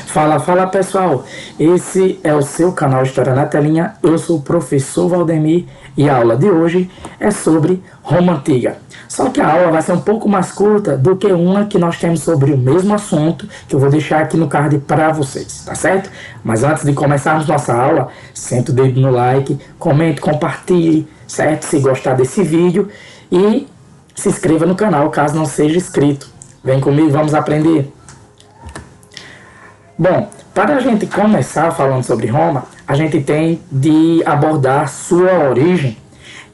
Fala, fala pessoal, esse é o seu canal História na Telinha, eu sou o professor Valdemir e a aula de hoje é sobre Roma Antiga. Só que a aula vai ser um pouco mais curta do que uma que nós temos sobre o mesmo assunto, que eu vou deixar aqui no card para vocês, tá certo? Mas antes de começarmos nossa aula, senta o dedo no like, comente, compartilhe, certo? Se gostar desse vídeo e se inscreva no canal caso não seja inscrito. Vem comigo, vamos aprender. Bom, para a gente começar falando sobre Roma, a gente tem de abordar sua origem.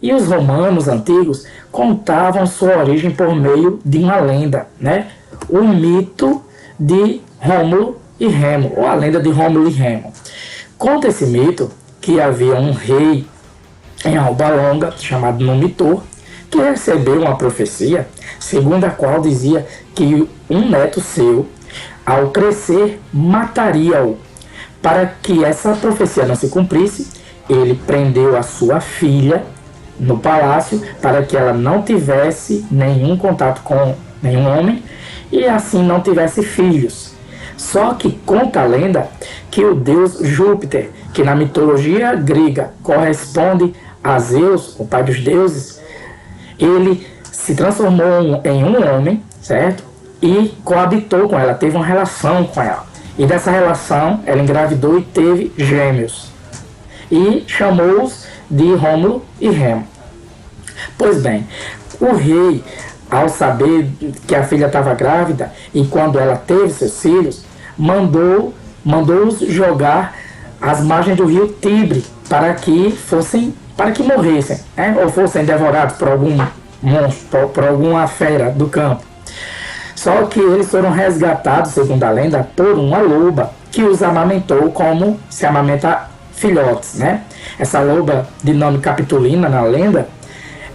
E os romanos antigos contavam sua origem por meio de uma lenda, né? O mito de Rômulo e Remo, ou a lenda de Rômulo e Remo. Conta esse mito que havia um rei em Alba Longa, chamado Numitor, que recebeu uma profecia, segundo a qual dizia que um neto seu, ao crescer, mataria-o. Para que essa profecia não se cumprisse, ele prendeu a sua filha no palácio para que ela não tivesse nenhum contato com nenhum homem e assim não tivesse filhos. Só que conta a lenda que o deus Júpiter, que na mitologia grega corresponde a Zeus, o pai dos deuses, ele se transformou em um homem, certo? E coabitou com ela, teve uma relação com ela. E dessa relação ela engravidou e teve gêmeos. E chamou-os de Rômulo e Remo. Pois bem, o rei, ao saber que a filha estava grávida e quando ela teve seus filhos, mandou-os jogar às margens do rio Tibre para que morressem, né? Ou fossem devorados por algum monstro, por alguma fera do campo. Só que eles foram resgatados, segundo a lenda, por uma loba que os amamentou como se amamenta filhotes, né? Essa loba, de nome Capitolina na lenda,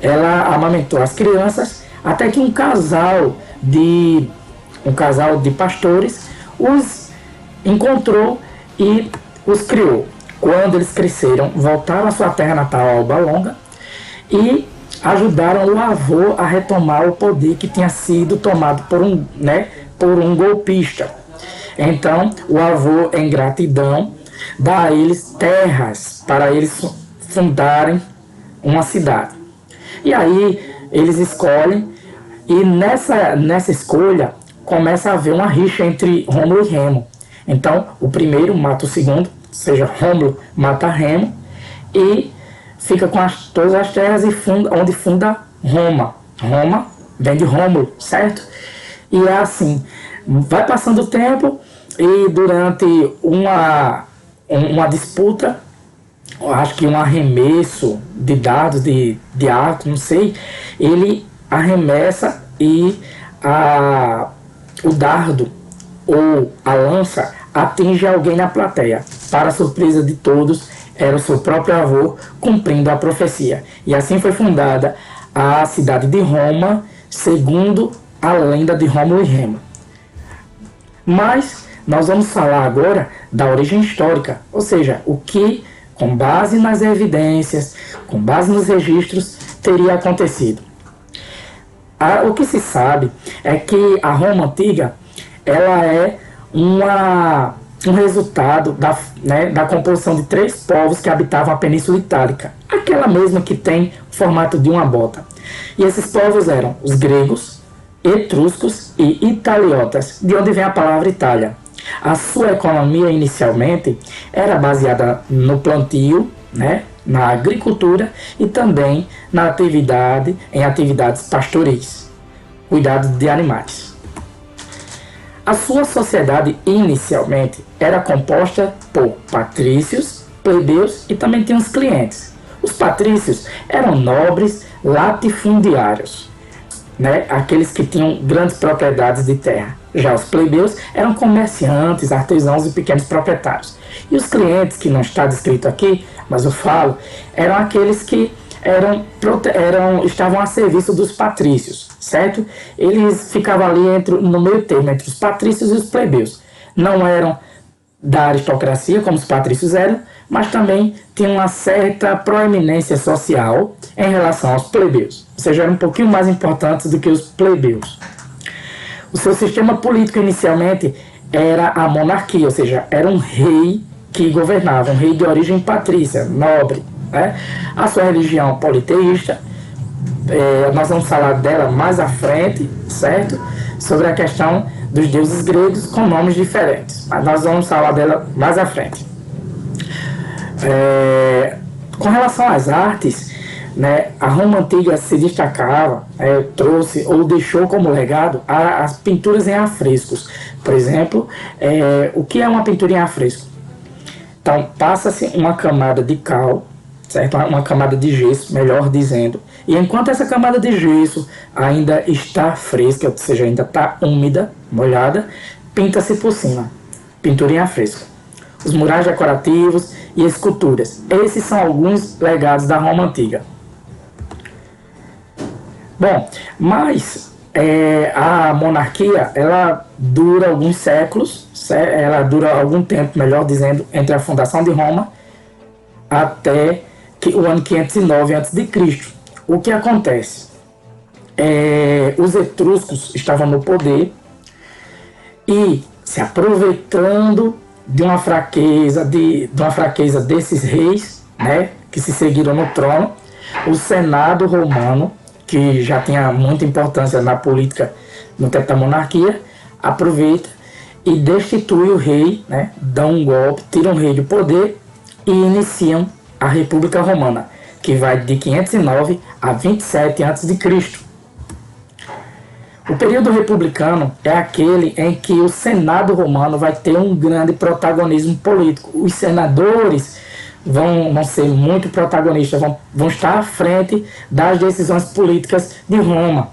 ela amamentou as crianças até que um casal de pastores os encontrou e os criou. Quando eles cresceram, voltaram à sua terra natal, Alba Longa, e ajudaram o avô a retomar o poder que tinha sido tomado por um golpista. Então, o avô, em gratidão, dá a eles terras para eles fundarem uma cidade. E aí, eles escolhem, e nessa escolha, começa a haver uma rixa entre Rômulo e Remo. Então, o primeiro mata o segundo, ou seja, Rômulo mata Remo, e fica com todas as terras onde funda Roma. Roma vem de Rômulo, certo? E é assim, vai passando o tempo e durante uma disputa, acho que um arremesso de dados, de arco, não sei, ele arremessa e o dardo ou a lança atinge alguém na plateia. Para surpresa de todos, era o seu próprio avô cumprindo a profecia. E assim foi fundada a cidade de Roma, segundo a lenda de Rômulo e Remo. Mas nós vamos falar agora da origem histórica, ou seja, o que, com base nas evidências, com base nos registros, teria acontecido. O que se sabe é que a Roma Antiga ela é um resultado da composição de 3 povos que habitavam a Península Itálica, aquela mesma que tem o formato de uma bota. E esses povos eram os gregos, etruscos e italiotas, de onde vem a palavra Itália. A sua economia inicialmente era baseada no plantio, na agricultura e também em atividades pastoris, cuidado de animais. A sua sociedade inicialmente era composta por patrícios, plebeus e também tinha os clientes. Os patrícios eram nobres latifundiários, aqueles que tinham grandes propriedades de terra. Já os plebeus eram comerciantes, artesãos e pequenos proprietários. E os clientes, que não está descrito aqui, mas eu falo, eram aqueles que estavam a serviço dos patrícios, certo? Eles ficavam ali no meio termo entre os patrícios e os plebeus. Não eram da aristocracia, como os patrícios eram, mas também tinham uma certa proeminência social em relação aos plebeus, ou seja, eram um pouquinho mais importantes do que os plebeus. O seu sistema político inicialmente era a monarquia, ou seja, era um rei que governava, um rei de origem patrícia, nobre. Né? A sua religião politeísta, nós vamos falar dela mais à frente, certo? Sobre a questão dos deuses gregos com nomes diferentes, mas nós vamos falar dela mais à frente. Com relação às artes, né, a Roma Antiga se destacava, trouxe ou deixou como legado as pinturas em afrescos. Por exemplo, o que é uma pintura em afresco? Então, passa-se uma camada de cal, certo? Uma camada de gesso, melhor dizendo, e enquanto essa camada de gesso ainda está fresca, ou seja, ainda está úmida, molhada, pinta-se por cima, pintura em afresco. Os murais decorativos e esculturas. Esses são alguns legados da Roma Antiga. Bom, mas a monarquia, ela dura alguns séculos, ela dura algum tempo, melhor dizendo, entre a fundação de Roma até o ano 509 a.C. O que acontece? Os etruscos estavam no poder e, se aproveitando de uma fraqueza desses reis, né, que se seguiram no trono, o Senado romano, que já tinha muita importância na política no tempo da monarquia, aproveita e destitui o rei, né, dão um golpe, tiram o rei do poder e iniciam a República Romana, que vai de 509 a 27 a.C. O período republicano é aquele em que o Senado romano vai ter um grande protagonismo político. Os senadores vão ser muito protagonistas, vão estar à frente das decisões políticas de Roma.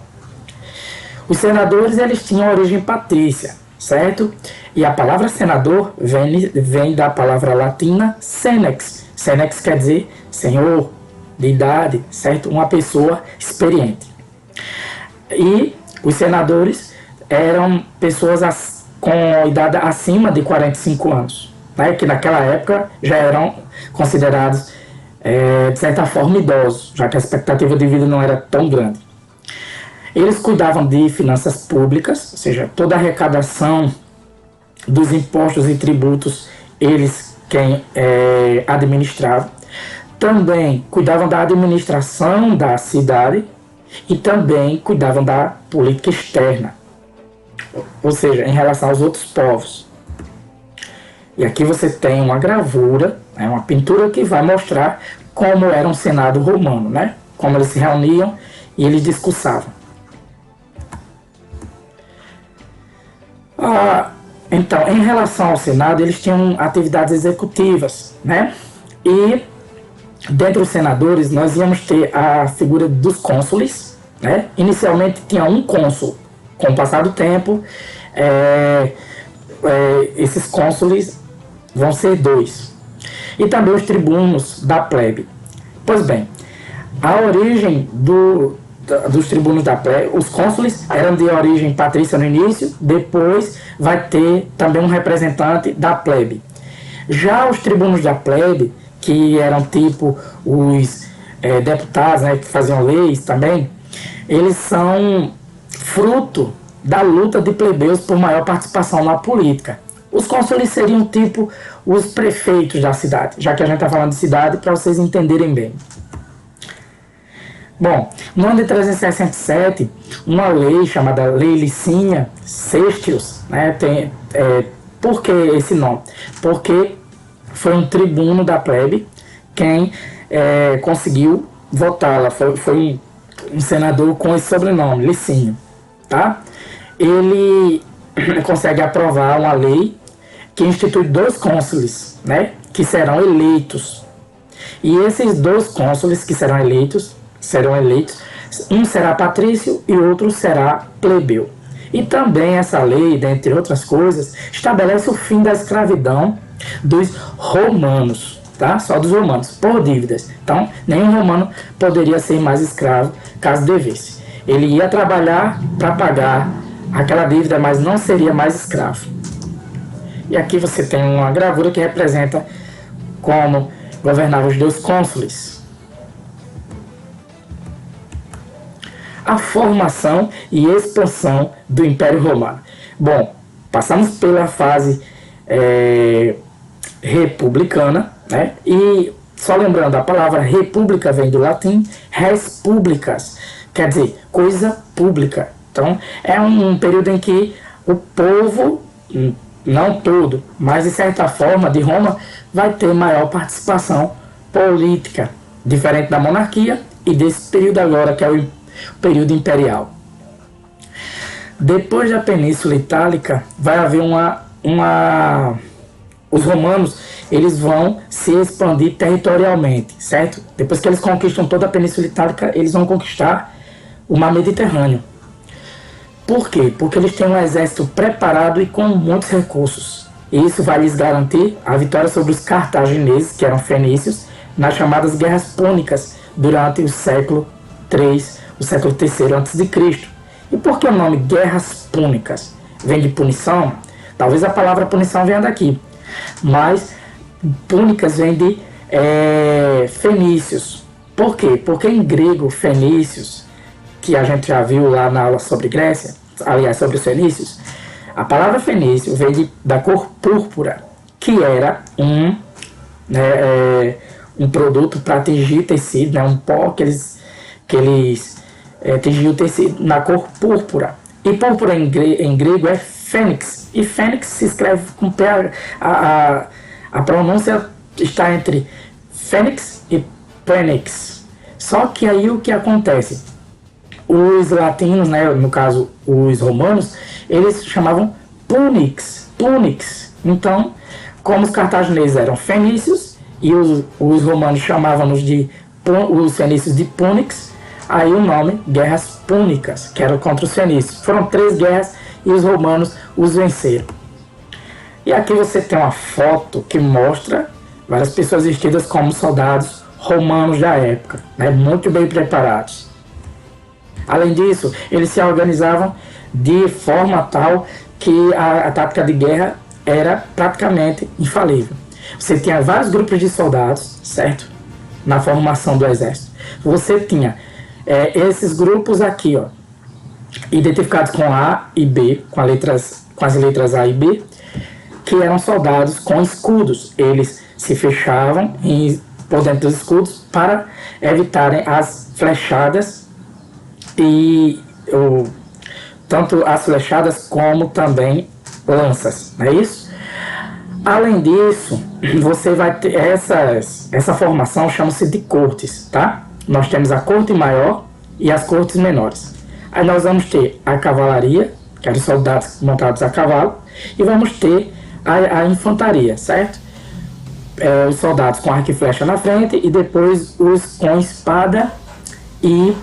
Os senadores, eles tinham origem patrícia, certo? E a palavra senador vem da palavra latina senex. Senex quer dizer senhor, de idade, certo? Uma pessoa experiente. E os senadores eram pessoas com idade acima de 45 anos, né? Que naquela época já eram considerados, de certa forma, idosos, já que a expectativa de vida não era tão grande. Eles cuidavam de finanças públicas, ou seja, toda a arrecadação dos impostos e tributos, eles quem administravam. Também cuidavam da administração da cidade e também cuidavam da política externa, ou seja, em relação aos outros povos. E aqui você tem uma gravura, né, uma pintura que vai mostrar como era um Senado romano, né? Como eles se reuniam e eles discursavam. Então, em relação ao Senado, eles tinham atividades executivas, né? E dentre os senadores, nós íamos ter a figura dos cônsules, né? Inicialmente tinha um cônsul. Com o passar do tempo, esses cônsules vão ser 2. E também os tribunos da plebe. Pois bem, a origem dos tribunos da plebe, os cônsules eram de origem patrícia no início, depois vai ter também um representante da plebe. Já os tribunos da plebe, que eram tipo os deputados, né, que faziam leis também, eles são fruto da luta de plebeus por maior participação na política. Os cônsules seriam tipo os prefeitos da cidade, já que a gente está falando de cidade, para vocês entenderem bem. Bom, no ano de 367, uma lei chamada Lei Licínia Sestius, né, por que esse nome? Porque foi um tribuno da plebe quem conseguiu votá-la, foi um senador com esse sobrenome, Licínio, tá? Ele consegue aprovar uma lei que institui 2 cônsules, né, que serão eleitos. E esses 2 cônsules que serão eleitos, um será patrício e outro será plebeu. E também essa lei, dentre outras coisas, estabelece o fim da escravidão dos romanos, tá? Só dos romanos, por dívidas. Então, nenhum romano poderia ser mais escravo caso devesse. Ele ia trabalhar para pagar aquela dívida, mas não seria mais escravo. E aqui você tem uma gravura que representa como governavam os 2 cônsules. A formação e expansão do Império Romano. Bom, Passamos pela fase republicana, né? E só lembrando, a palavra república vem do latim res publicas, quer dizer, coisa pública. Então, é um período em que o povo, não todo, mas de certa forma, de Roma, vai ter maior participação política, diferente da monarquia e desse período agora, que é o período imperial. Depois da Península Itálica, vai haver os romanos, eles vão se expandir territorialmente, certo? Depois que eles conquistam toda a Península Itálica, eles vão conquistar o mar Mediterrâneo. Por quê? Porque eles têm um exército preparado e com muitos recursos. E isso vai lhes garantir a vitória sobre os cartagineses, que eram fenícios, nas chamadas Guerras Púnicas, durante o século III, o século III a.C. E por que o nome Guerras Púnicas? Vem de punição? Talvez a palavra punição venha daqui. Mas púnicas vem de fenícios. Por quê? Porque em grego, fenícios, que a gente já viu lá na aula sobre Grécia, aliás, sobre os fenícios, a palavra fenício vem da cor púrpura, que era um produto para tingir tecido, né, um pó que eles tingiam o tecido na cor púrpura. E púrpura em grego é fênix, e fênix se escreve com P. A pronúncia está entre fênix e pênix. Só que aí o que acontece? Os latinos, né, no caso os romanos, eles chamavam punix. Então, como os cartagineses eram fenícios e os romanos chamavam os fenícios de punix, aí o nome Guerras Púnicas, que era contra os fenícios. Foram 3 guerras e os romanos os venceram. E aqui você tem uma foto que mostra várias pessoas vestidas como soldados romanos da época, né, muito bem preparados. Além disso, eles se organizavam de forma tal que a tática de guerra era praticamente infalível. Você tinha vários grupos de soldados, certo? Na formação do exército. Você tinha esses grupos aqui, ó, identificados com A e B, com as letras A e B, que eram soldados com escudos. Eles se fechavam por dentro dos escudos para evitarem as flechadas tanto as flechadas como também lanças, não é isso? Além disso, você vai ter essa formação, chama-se de cortes, tá? Nós temos a corte maior e as cortes menores. Aí nós vamos ter a cavalaria, que eram soldados montados a cavalo, e vamos ter a infantaria, certo? Os soldados com arco e flecha na frente e depois os com espada e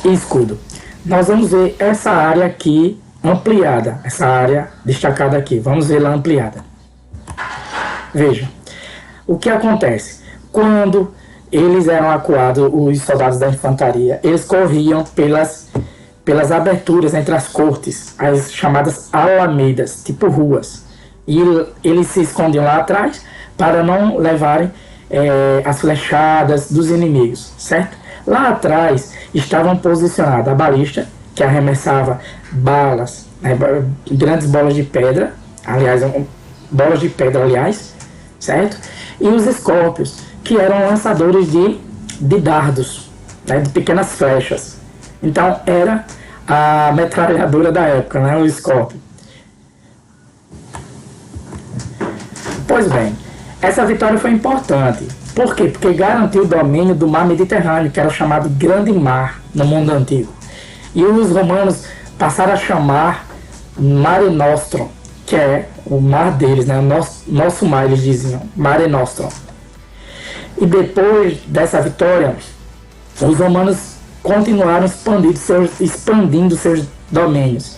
escudo. Nós vamos ver essa área aqui ampliada, essa área destacada aqui. Vamos vê-la ampliada. Veja, o que acontece? Quando eles eram acuados, os soldados da infantaria, eles corriam pelas aberturas entre as cortes, as chamadas alamedas, tipo ruas. E eles se escondiam lá atrás para não levarem as flechadas dos inimigos, certo? Lá atrás estavam posicionadas a balista, que arremessava balas, grandes bolas de pedra, certo? E os escorpios, que eram lançadores de dardos, né, de pequenas flechas. Então era a metralhadora da época, né, o escorpio. Pois bem, essa vitória foi importante. Por quê? Porque garantiu o domínio do mar Mediterrâneo, que era o chamado Grande Mar no mundo antigo. E os romanos passaram a chamar Mare Nostrum, que é o mar deles, né? Nosso mar, eles diziam, Mare Nostrum. E depois dessa vitória, os romanos continuaram expandindo seus domínios.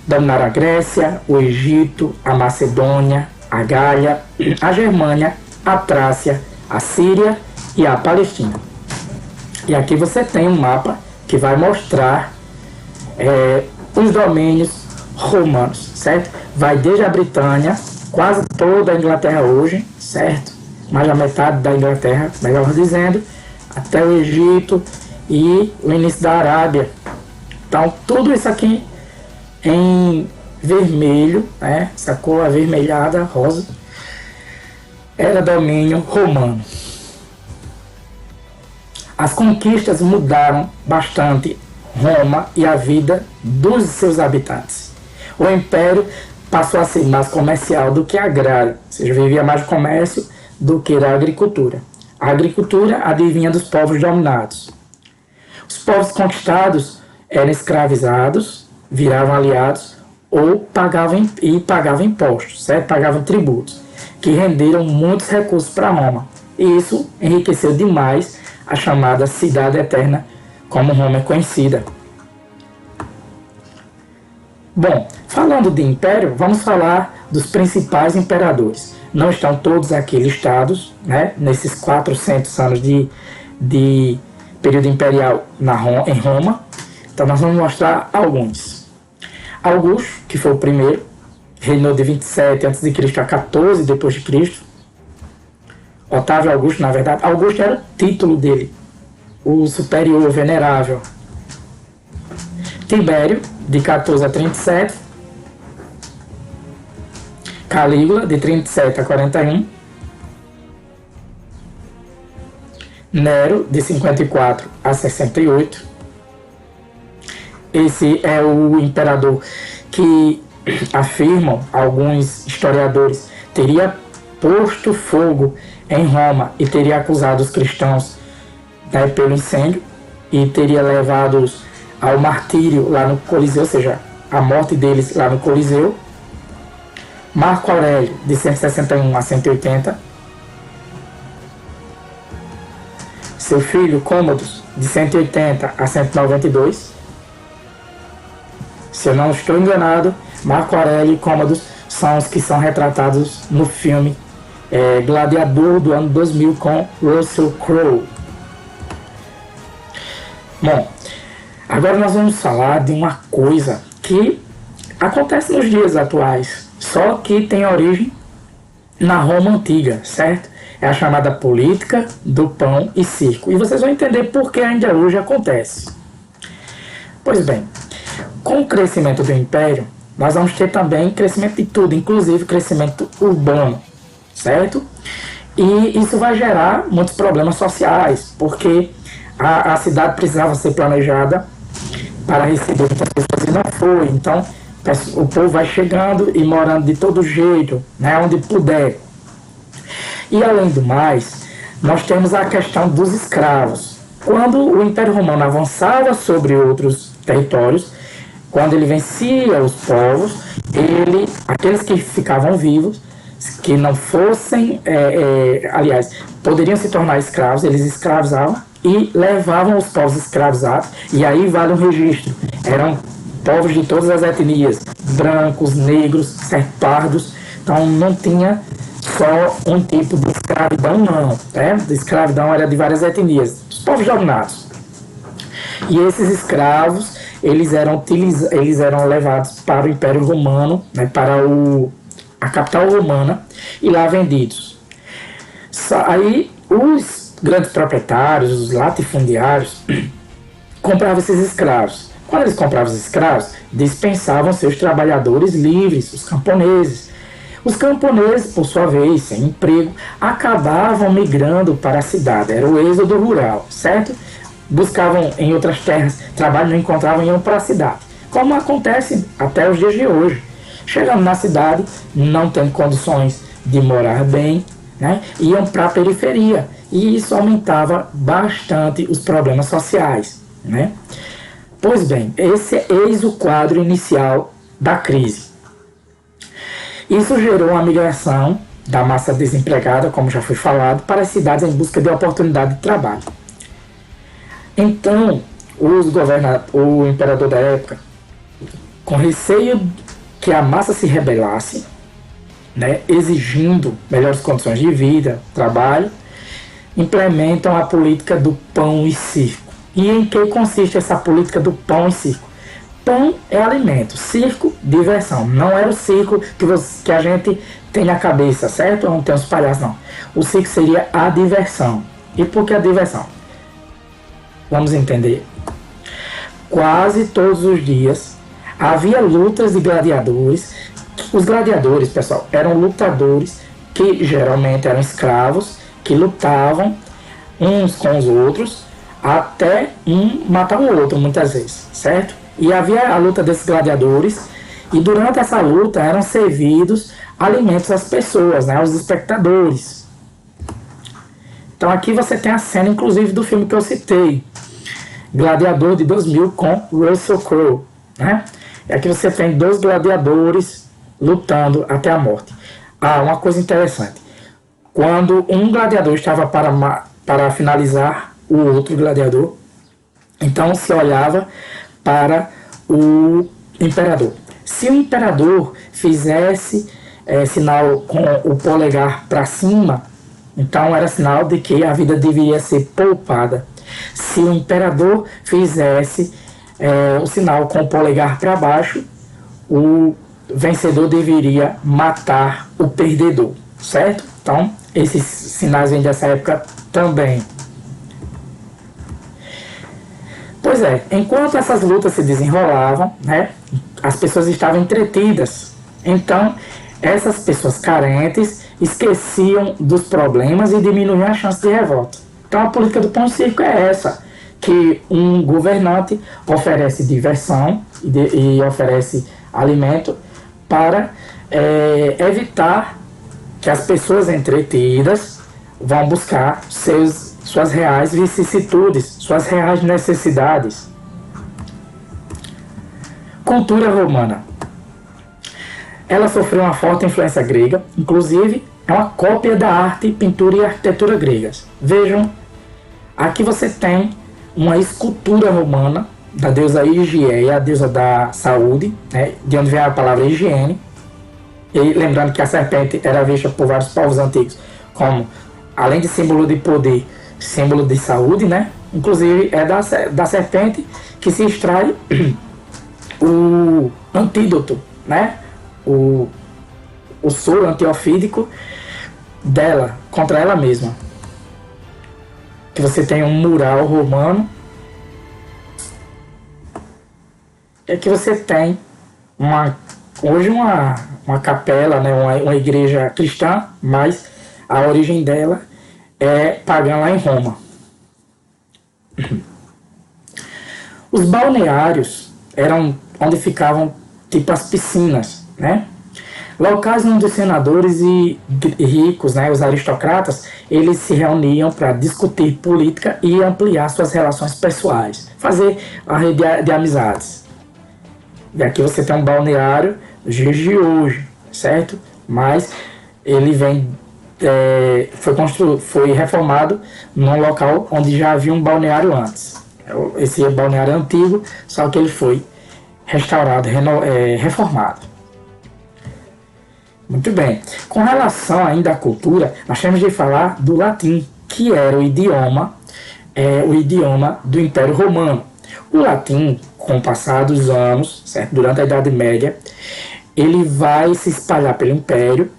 Dominaram a Grécia, o Egito, a Macedônia, a Gália, a Germânia, a Trácia, a Síria e a Palestina. E aqui você tem um mapa que vai mostrar os domínios romanos, certo? Vai desde a Britânia, quase toda a Inglaterra hoje, certo? Mais da metade da Inglaterra, melhor dizendo, até o Egito e o início da Arábia. Então, tudo isso aqui em vermelho, né? Essa cor avermelhada, rosa, era domínio romano. As conquistas mudaram bastante Roma e a vida dos seus habitantes. O império passou a ser mais comercial do que agrário, ou seja, vivia mais de comércio do que da agricultura. A agricultura adivinha dos povos dominados. Os povos conquistados eram escravizados, viravam aliados ou pagavam impostos, certo? Pagavam tributos, que renderam muitos recursos para Roma. E isso enriqueceu demais a chamada Cidade Eterna, como Roma é conhecida. Bom, falando de império, vamos falar dos principais imperadores. Não estão todos aqui listados, né, nesses 400 anos de período imperial em Roma. Então nós vamos mostrar alguns. Augusto, que foi o primeiro, reinou de 27 a.C. a 14 d.C. Otávio Augusto, na verdade, Augusto era o título dele, o superior, o venerável. Tibério, de 14 a 37. Calígula, de 37 a 41. Nero, de 54 a 68. Esse é o imperador que, afirmam alguns historiadores, teria posto fogo em Roma e teria acusado os cristãos, né, pelo incêndio e teria levado-os ao martírio lá no Coliseu, ou seja, a morte deles lá no Coliseu. Marco Aurélio, de 161 a 180. Seu filho Cômodos, de 180 a 192. Se eu não estou enganado, Marco Aurélio e Cômodos são os que são retratados no filme Gladiador, do ano 2000, com Russell Crowe. Bom, agora nós vamos falar de uma coisa que acontece nos dias atuais, só que tem origem na Roma antiga, certo? É a chamada política do pão e circo. E vocês vão entender por que ainda hoje acontece. Pois bem, com o crescimento do império, nós vamos ter também crescimento de tudo, inclusive crescimento urbano, certo? E isso vai gerar muitos problemas sociais, porque a cidade precisava ser planejada para receber muitas pessoas e não foi. Então, o povo vai chegando e morando de todo jeito, né, onde puder. E além do mais, nós temos a questão dos escravos. Quando o Império Romano avançava sobre outros territórios, quando ele vencia os povos, aqueles que ficavam vivos, que não fossem, aliás, poderiam se tornar escravos, eles escravizavam e levavam os povos escravizados, e aí vale um registro. Eram povos de todas as etnias, brancos, negros, pardos, então não tinha só um tipo de escravidão, não. Né? A escravidão era de várias etnias, os povos dominados. E esses escravos, eles eram levados para o Império Romano, né, para a capital romana, e lá vendidos. Aí os grandes proprietários, os latifundiários, compravam esses escravos. Quando eles compravam os escravos, dispensavam seus trabalhadores livres, os camponeses. Os camponeses, por sua vez, sem emprego, acabavam migrando para a cidade. Era o êxodo rural, certo? Buscavam em outras terras trabalho, não encontravam e iam para a cidade. Como acontece até os dias de hoje. Chegando na cidade, não tendo condições de morar bem, né, iam para a periferia. E isso aumentava bastante os problemas sociais. Né? Pois bem, eis o quadro inicial da crise. Isso gerou uma migração da massa desempregada, como já foi falado, para as cidades em busca de oportunidade de trabalho. Então, o imperador da época, com receio que a massa se rebelasse, né, exigindo melhores condições de vida, trabalho, implementam a política do pão e circo. E em que consiste essa política do pão e circo? Pão é alimento, circo, diversão. Não era o circo que a gente tem na cabeça, certo? Não tem os palhaços, não. O circo seria a diversão. E por que a diversão? Vamos entender. Quase todos os dias Havia lutas de gladiadores. Os gladiadores, pessoal, eram lutadores que geralmente eram escravos, que lutavam uns com os outros até um matar o outro, muitas vezes, certo? E havia a luta desses gladiadores, e durante essa luta eram servidos alimentos às pessoas, né, aos espectadores. Então aqui você tem a cena, inclusive, do filme que eu citei, Gladiador de 2000, com Russell Crowe, né? E aqui você tem dois gladiadores lutando até a morte. Uma coisa interessante. Quando um gladiador estava para finalizar o outro gladiador, então se olhava para o imperador. Se o imperador fizesse sinal com o polegar para cima, então era sinal de que a vida deveria ser poupada. Se o imperador fizesse o sinal com o polegar para baixo, o vencedor deveria matar o perdedor, certo? Então, esses sinais vêm dessa época também. Pois é, enquanto essas lutas se desenrolavam, né, as pessoas estavam entretidas. Então, essas pessoas carentes esqueciam dos problemas e diminuíam a chance de revolta. Então, a política do pão e circo é essa, que um governante oferece diversão e oferece alimento para evitar que as pessoas entretidas vão buscar suas reais vicissitudes, suas reais necessidades. Cultura romana. Ela sofreu uma forte influência grega, inclusive é uma cópia da arte, pintura e arquitetura gregas. Vejam, aqui você tem uma escultura romana da deusa Higieia, a deusa da saúde, né, de onde vem a palavra higiene. E lembrando que a serpente era vista por vários povos antigos como, além de símbolo de poder, símbolo de saúde, né? Inclusive é da serpente que se extrai o antídoto, né? O soro antiofídico dela, contra ela mesma. Que você tem um mural romano. É que você tem hoje uma capela, né, uma igreja cristã, mas a origem dela é pagã lá em Roma. Os balneários eram onde ficavam tipo as piscinas, né? Locais onde os senadores e ricos, né, os aristocratas, eles se reuniam para discutir política e ampliar suas relações pessoais, fazer a rede de amizades. E aqui você tem um balneário nos dias de hoje, certo? Mas ele foi reformado num local onde já havia um balneário antes. Esse balneário é antigo, só que ele foi restaurado, reformado. Muito bem. Com relação ainda à cultura, nós temos de falar do latim, que era o idioma do Império Romano. O latim, com o passar dos anos, certo? Durante a Idade Média, ele vai se espalhar pelo Império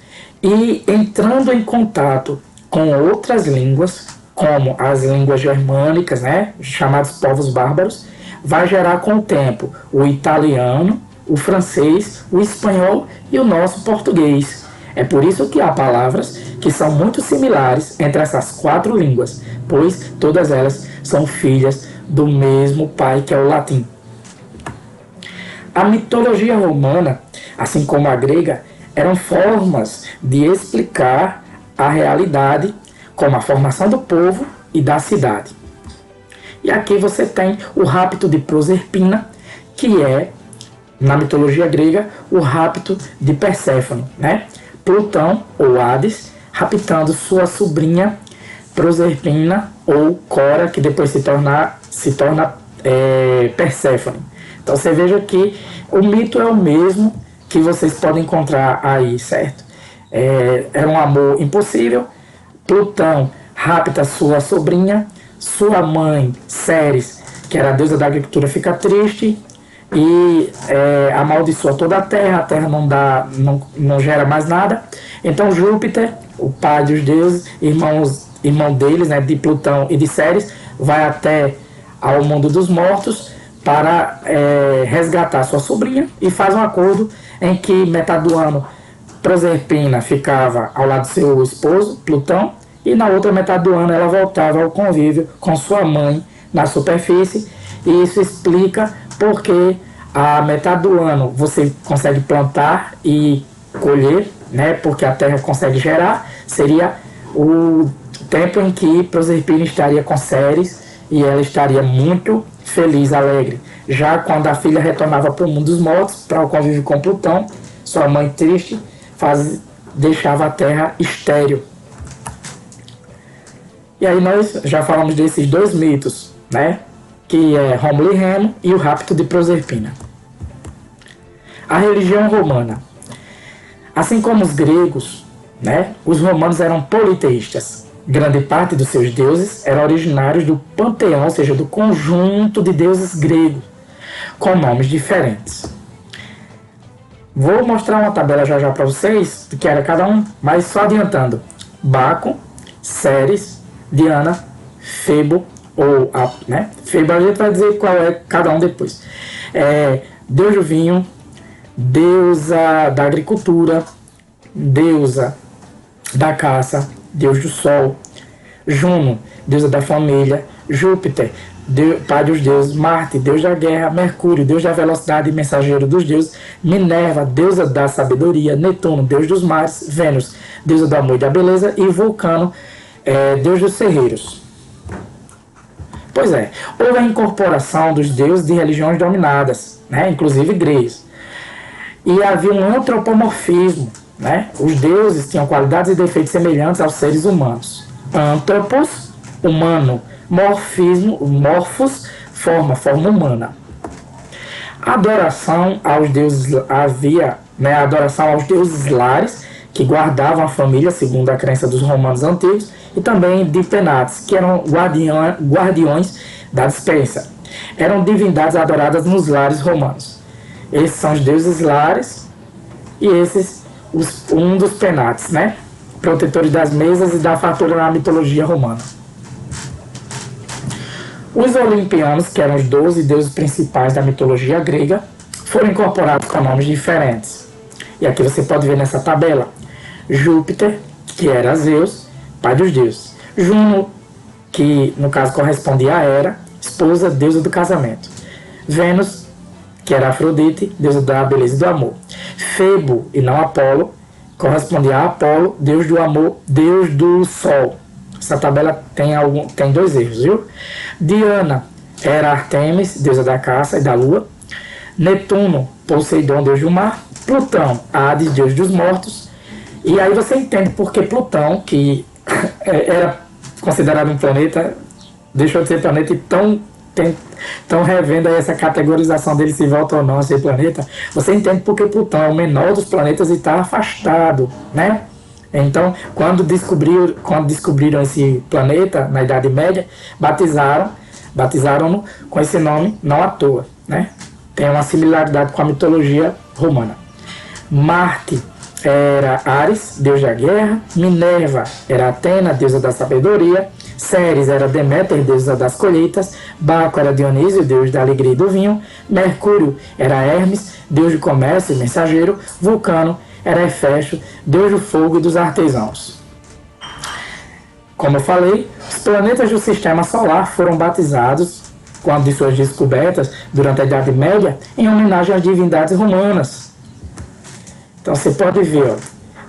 e entrando em contato com outras línguas, como as línguas germânicas, né, chamados povos bárbaros, vai gerar com o tempo o italiano, o francês, o espanhol e o nosso português. É por isso que há palavras que são muito similares entre essas quatro línguas, pois todas elas são filhas do mesmo pai, que é o latim. A mitologia romana, assim como a grega, eram formas de explicar a realidade, como a formação do povo e da cidade. E aqui você tem o rapto de Proserpina, que é, na mitologia grega, o rapto de Perséfone, né? Plutão, ou Hades, raptando sua sobrinha Proserpina, ou Cora, que depois se torna Perséfone. Então você veja que o mito é o mesmo que vocês podem encontrar aí, certo? Era um amor impossível. Plutão rapta sua sobrinha, sua mãe, Ceres, que era a deusa da agricultura, fica triste e amaldiçoa toda a terra não gera mais nada. Então Júpiter, o pai dos deuses, irmão deles, né, de Plutão e de Ceres, vai até ao mundo dos mortos para resgatar sua sobrinha e faz um acordo em que metade do ano Proserpina ficava ao lado do seu esposo, Plutão, e na outra metade do ano ela voltava ao convívio com sua mãe na superfície, e isso explica porque a metade do ano você consegue plantar e colher, né, porque a terra consegue gerar, seria o tempo em que Proserpina estaria com Ceres e ela estaria muito feliz, alegre. Já quando a filha retornava para o mundo dos mortos, para o convívio com Plutão, sua mãe triste deixava a terra estéril. E aí nós já falamos desses dois mitos, né? Que é Rômulo e Remo e o rapto de Proserpina. A religião romana. Assim como os gregos, né, os romanos eram politeístas. Grande parte dos seus deuses eram originários do panteão, ou seja, do conjunto de deuses gregos, com nomes diferentes. Vou mostrar uma tabela já para vocês, que era cada um, mas só adiantando. Baco, Ceres, Diana, Febo, né? Febo a gente vai dizer qual é cada um depois. Deus do vinho, deusa da agricultura, deusa da caça, deus do sol. Juno, deusa da família. Júpiter, pai dos deuses. Marte, deus da guerra. Mercúrio, deus da velocidade e mensageiro dos deuses. Minerva, deusa da sabedoria. Netuno, deus dos mares. Vênus, deusa do amor e da beleza. E Vulcano, deus dos ferreiros. Pois é, houve a incorporação dos deuses de religiões dominadas, né, inclusive gregos. E havia um antropomorfismo, né? Os deuses tinham qualidades e defeitos semelhantes aos seres humanos. Antropos, humano. Morphos, forma humana. A adoração aos deuses havia, né, a adoração aos deuses lares, que guardavam a família, segundo a crença dos romanos antigos, e também de Penates, que eram guardiões da dispensa. Eram divindades adoradas nos lares romanos. Esses são os deuses lares e esses um dos Penates, né? Protetores das mesas e da fartura na mitologia romana. Os olimpianos, que eram os 12 deuses principais da mitologia grega, foram incorporados com nomes diferentes. E aqui você pode ver nessa tabela. Júpiter, que era Zeus, pai dos deuses. Juno, que no caso correspondia a Hera, esposa, deusa do casamento. Vênus, que era Afrodite, deusa da beleza e do amor. Febo, e não Apolo, correspondia a Apolo, deus do amor, deus do sol. Essa tabela tem dois erros, viu? Diana era Artemis, deusa da caça e da lua. Netuno, Poseidon, deus do mar. Plutão, Hades, deus dos mortos. E aí você entende porque Plutão, que era considerado um planeta, deixou de ser planeta e estão revendo aí essa categorização dele se volta ou não a ser planeta. Você entende porque Plutão é o menor dos planetas e está afastado, né? Então, quando descobriram esse planeta na Idade Média, batizaram-no com esse nome não à toa, né? Tem uma similaridade com a mitologia romana. Marte era Ares, deus da guerra. Minerva era Atena, deusa da sabedoria. Ceres era Deméter, deusa das colheitas. Baco era Dionísio, deus da alegria e do vinho. Mercúrio era Hermes, deus do comércio e mensageiro. Vulcano era Hefesto, deus do fogo e dos artesãos. Como eu falei, os planetas do sistema solar foram batizados, quando de suas descobertas, durante a Idade Média, em homenagem às divindades romanas. Então você pode ver, ó,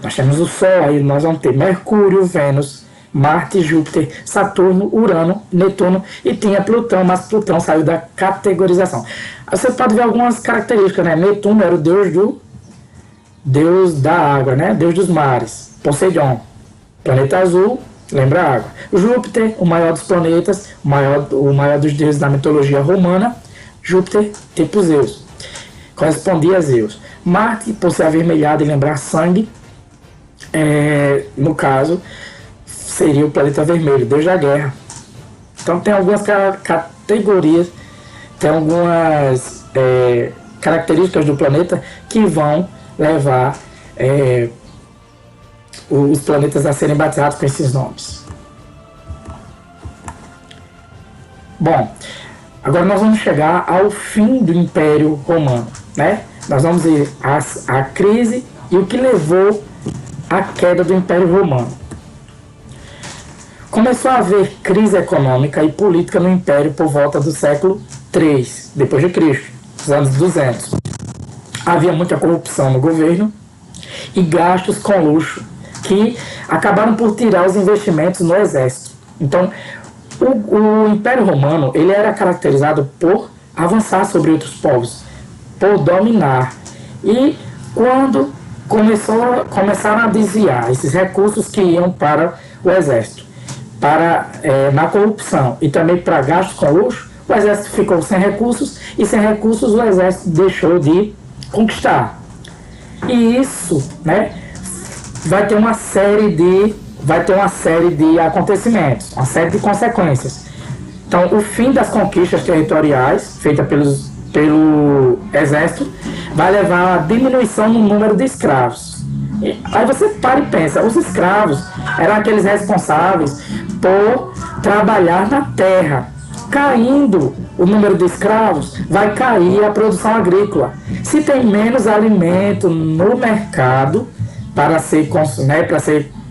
nós temos o Sol, aí nós vamos ter Mercúrio, Vênus, Marte, Júpiter, Saturno, Urano, Netuno e tinha Plutão, mas Plutão saiu da categorização. Aí você pode ver algumas características, né? Netuno era o deus da água, né? Deus dos mares. Poseidon, planeta azul, lembra a água. Júpiter, o maior dos planetas, o maior dos deuses da mitologia romana. Júpiter, tipo Zeus, correspondia a Zeus. Marte, por ser avermelhado e lembrar sangue, no caso, seria o planeta vermelho, deus da guerra. Então tem algumas categorias, tem algumas características do planeta que vão levar os planetas a serem batizados com esses nomes. Bom, Agora nós vamos chegar ao fim do Império Romano, né? Nós vamos ver a crise e o que levou à queda do Império Romano. Começou a haver crise econômica e política no Império por volta do século III, depois de Cristo, os anos 200. Havia muita corrupção no governo e gastos com luxo, que acabaram por tirar os investimentos no exército. Então, o Império Romano ele era caracterizado por avançar sobre outros povos, por dominar. E quando começaram a desviar esses recursos que iam para o exército, na corrupção e também para gastos com luxo, o exército ficou sem recursos, e sem recursos o exército deixou de conquistar. E isso, né, vai ter uma série de acontecimentos, uma série de consequências. Então, o fim das conquistas territoriais feitas pelo exército vai levar a diminuição no número de escravos. E aí você para e pensa, os escravos eram aqueles responsáveis por trabalhar na terra. Caindo o número de escravos, vai cair a produção agrícola. Se tem menos alimento no mercado para ser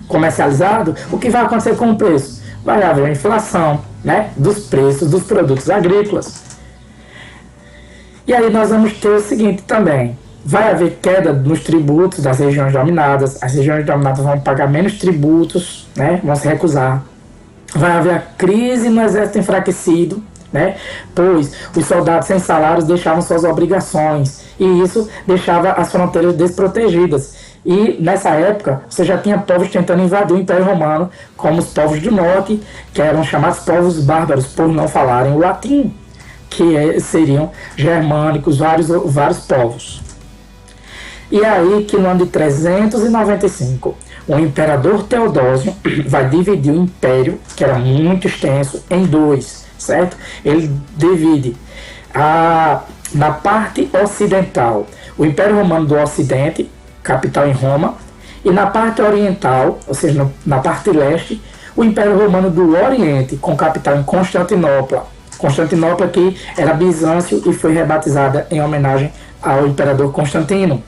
comercializado, o que vai acontecer com o preço? Vai haver a inflação, né, dos preços dos produtos agrícolas. E aí nós vamos ter o seguinte também: vai haver queda nos tributos das regiões dominadas. As regiões dominadas vão pagar menos tributos, né, vão se recusar. Vai haver a crise no exército enfraquecido, né, pois os soldados sem salários deixavam suas obrigações, e isso deixava as fronteiras desprotegidas. E nessa época você já tinha povos tentando invadir o Império Romano, como os povos do norte, que eram chamados povos bárbaros por não falarem o latim, que seriam germânicos, vários povos. E aí que no ano de 395, o imperador Teodósio vai dividir o império, que era muito extenso, em dois, certo? Ele divide na parte ocidental o Império Romano do Ocidente, capital em Roma, e na parte oriental, ou seja, na parte leste, o Império Romano do Oriente, com capital em Constantinopla. Constantinopla, que era Bizâncio e foi rebatizada em homenagem ao imperador Constantino.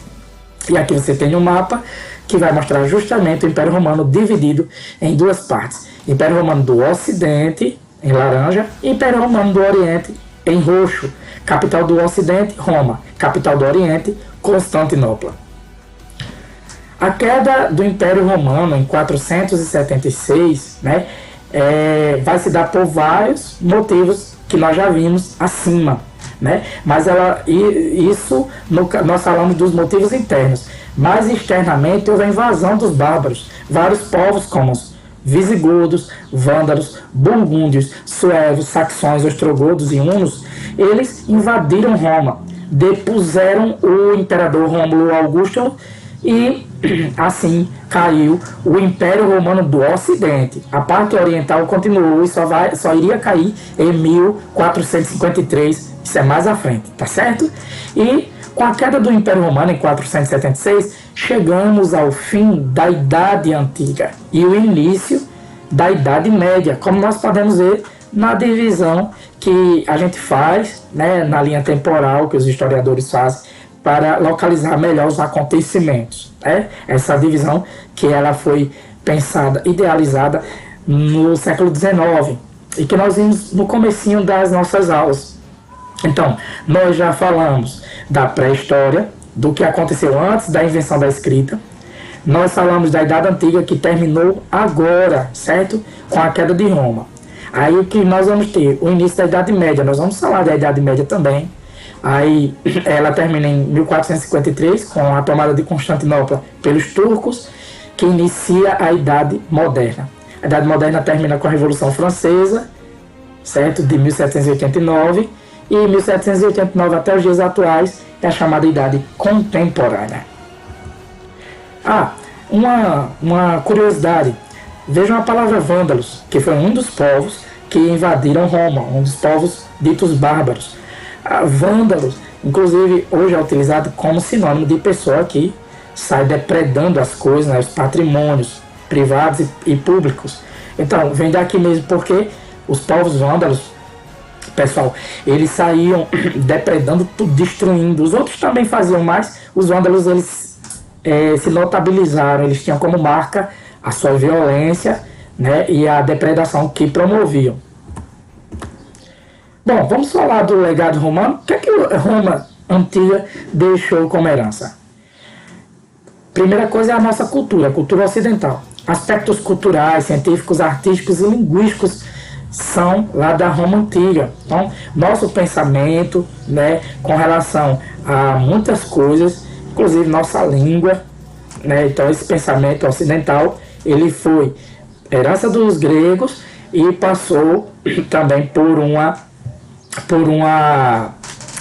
E aqui você tem um mapa que vai mostrar justamente o Império Romano dividido em duas partes. Império Romano do Ocidente, em laranja, e Império Romano do Oriente, em roxo. Capital do Ocidente, Roma. Capital do Oriente, Constantinopla. A queda do Império Romano em 476, né, vai se dar por vários motivos que nós já vimos acima, né? Mas nós falamos dos motivos internos, mas externamente houve a invasão dos bárbaros. Vários povos como os visigodos, vândalos, burgúndios, suevos, saxões, ostrogodos e hunos, eles invadiram Roma, depuseram o imperador Rômulo Augusto, e assim caiu o Império Romano do Ocidente. A parte oriental continuou e só iria cair em 1453, isso é mais à frente, tá certo? E com a queda do Império Romano em 476, chegamos ao fim da Idade Antiga e o início da Idade Média, como nós podemos ver na divisão que a gente faz, né, na linha temporal que os historiadores fazem, para localizar melhor os acontecimentos, né? Essa divisão que ela foi pensada, idealizada no século XIX e que nós vimos no comecinho das nossas aulas. Então, nós já falamos da pré-história, do que aconteceu antes da invenção da escrita. Nós falamos da Idade Antiga, que terminou agora, certo? Com a queda de Roma. Aí o que nós vamos ter? O início da Idade Média. Nós vamos falar da Idade Média também. Aí ela termina em 1453 com a tomada de Constantinopla pelos turcos, que inicia a Idade Moderna. A Idade Moderna termina com a Revolução Francesa, certo? De 1789, e 1789 até os dias atuais é a chamada Idade Contemporânea. Uma curiosidade: vejam a palavra vândalos, que foi um dos povos que invadiram Roma, um dos povos ditos bárbaros. Vândalos, inclusive, hoje é utilizado como sinônimo de pessoa que sai depredando as coisas, né, os patrimônios privados e públicos. Então, vem daqui mesmo porque os povos vândalos pessoal, eles saíam depredando tudo, destruindo. Os outros também faziam, mas os vândalos, eles se notabilizaram, eles tinham como marca a sua violência, né, e a depredação que promoviam. Bom, vamos falar do legado romano. O que é que Roma antiga deixou como herança? Primeira coisa é a nossa cultura, a cultura ocidental. Aspectos culturais, científicos, artísticos e linguísticos são lá da Roma antiga. Então, nosso pensamento, né, com relação a muitas coisas, inclusive nossa língua, né, então esse pensamento ocidental, ele foi herança dos gregos e passou também por uma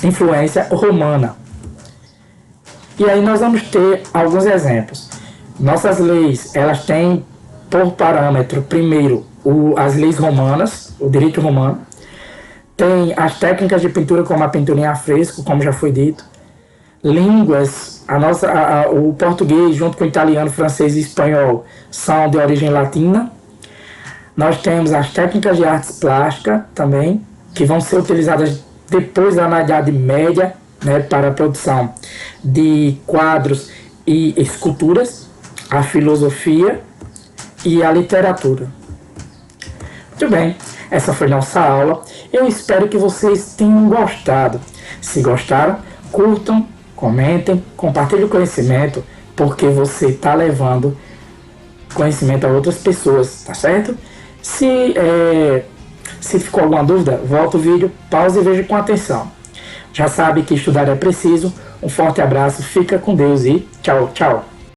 influência romana. E aí nós vamos ter alguns exemplos. Nossas leis, elas têm por parâmetro, primeiro, as leis romanas, o direito romano. Tem as técnicas de pintura, como a pintura em afresco, como já foi dito. Línguas, o português, junto com o italiano, francês e espanhol, são de origem latina. Nós temos as técnicas de artes plásticas também, que vão ser utilizadas depois da Idade Média, né, para a produção de quadros e esculturas, a filosofia e a literatura. Muito bem, essa foi nossa aula. Eu espero que vocês tenham gostado. Se gostaram, curtam, comentem, compartilhem o conhecimento, porque você está levando conhecimento a outras pessoas, tá certo? Se ficou alguma dúvida, volta o vídeo, pause e veja com atenção. Já sabe que estudar é preciso. Um forte abraço, fica com Deus e tchau, tchau.